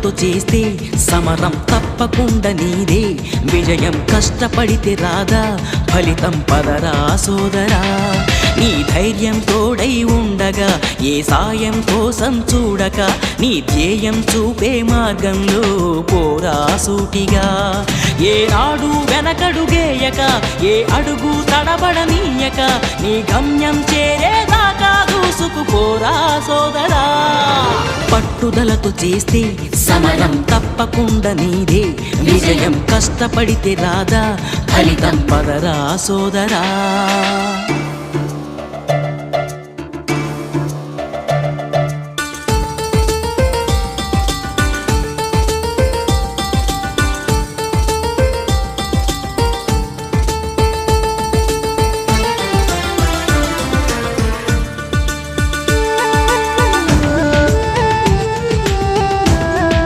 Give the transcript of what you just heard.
పట్టుదలతో చేస్తే సమరం తప్పకుండా నీదే. విజయం కష్టపడితే రాదా, ఫలితం పదరా సోదరా. నీ ధైర్యం తోడై ఉండగా, ఏ సాయం కోసం చూడక, నీ ధ్యేయం చూపే మార్గంలో పోరా సూటిగా. ఏ నాడు వెనకడుగేయక, ఏ అడుగు తడబడనీయక, నీ గమ్యం చేరేదాకా దూసుకుపోరా సోదరా. పట్టుదలతో చేస్తే సమరం తప్పకుండా నీదే. విజయం కష్టపడితే రాదా, ఫలితం పదరా సోదరా.